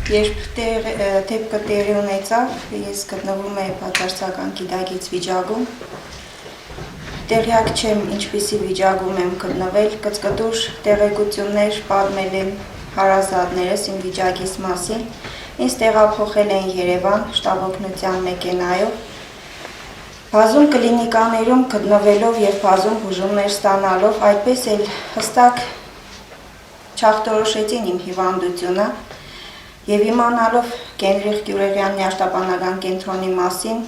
Երբ դեպքը տեղի ունեցավ, ես գտնվում էի բացարձական գիտակից վիճակում։ Տեղյակ չեմ ինչպիսի վիճակում եմ գտնվել, կծկտուր տեղեկություններ պատմել են հարազատներս իմ վիճակիս մասին, ինձ տեղափոխել են Երևան շտաբօգնության մեքենայով, բազում կլինիկաներում գտնվելով եւ բազում բուժումներ ստանալով, այդպես էլ հստակ չախտորոշեցին իմ հիվանդությունը եւ իմանալով Գենրիխ Գյուրեղյան ներաշտապանական կենտրոնի մասին,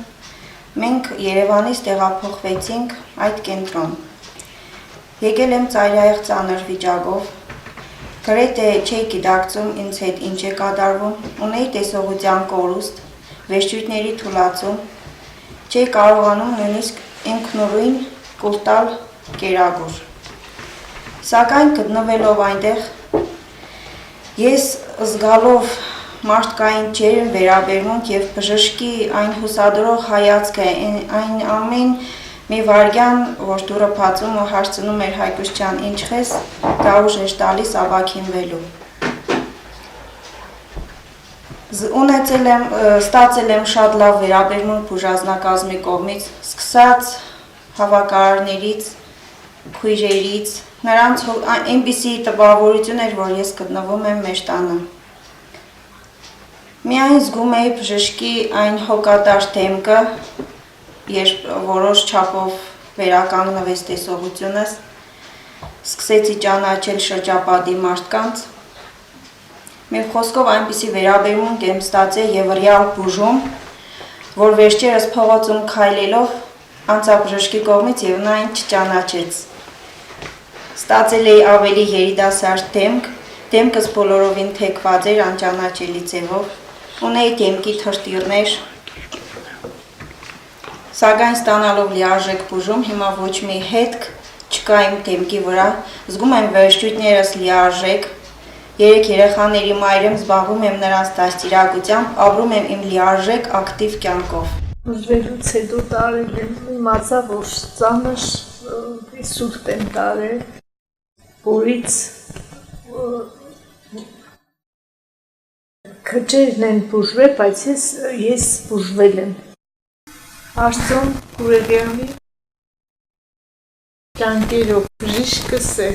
մենք Երևանից տեղափոխվեցինք այդ կենտրոն։ Եկել եմ ծայրահեղ ծանր վիճակով, գրեթե չէի գիտակցում ինձ հետ ինչ է կատարվում, ունեի տեսողության կորուստ, վերջույթների թուլացում, չէի կարողանում նույնիսկ ինքնուրույն կուլ տալ կերակուր։ Սակայն գտնվելով այնտեղ, ես զգալով մարդկային ջերմ վերաբերմունք եւ բժշկի այն հուսադրող հայացքը, այն ամեն մի վայրկյան, որ դուրը բացում ու հարցնում էր Հայկուս ջան, ինչ ես, դա ուժ էր տալիս ապաքինվելու։ Ստացել եմ շատ լավ վերաբերմունք բուժազնակազմի կողմից, սկսած հավաքարարներից, քույրերից, նրանց այնպիսի տպավորություն էր, որ ես գտնվում եմ մեր տանը։ Միայն զգում էի բժշկի այն հոգատար դեմքը, երբ որոշ չափով վերականգնվեց տեսողությունս, սկսեցի ճանաչել շրջապատի մարդկանց, մի խոսքով այնպիսի վերաբերմունք եմ ստացել եւ ռեալ բուժում, որ վերջերս փողոցում քայլելով անցա բժշկի կողմից եւ նա ինձ չճանաչեց։ Ստացել էի ավելի երիտասարդ դեմք, դեմքս բոլորովին թեքված էր անճանաչելի ձևով, ունեի դեմքի թրտիրներ, սակայն ստանալով լիարժեք բուժում, հիմա ոչ մի հետք չկա իմ դեմքի վրա, զգում եմ վերջույթներս լիարժեք, 3 երեխաների մայր եմ, զբաղվում եմ նրանց դաստիարակությամբ, ապրում եմ իմ լիարժեք ակտիվ կյանքով։ Բուժվելուց հետո տարել եմ, իմացա, որ ծանր սուրտ եմ տարել, որից քչերն են բուժվել, բայց ես բուժվել եմ։ Արծոն Գուրեղյանի կյանքերով բժիշկս է,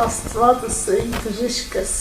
Աստվածս է, բժիշկս։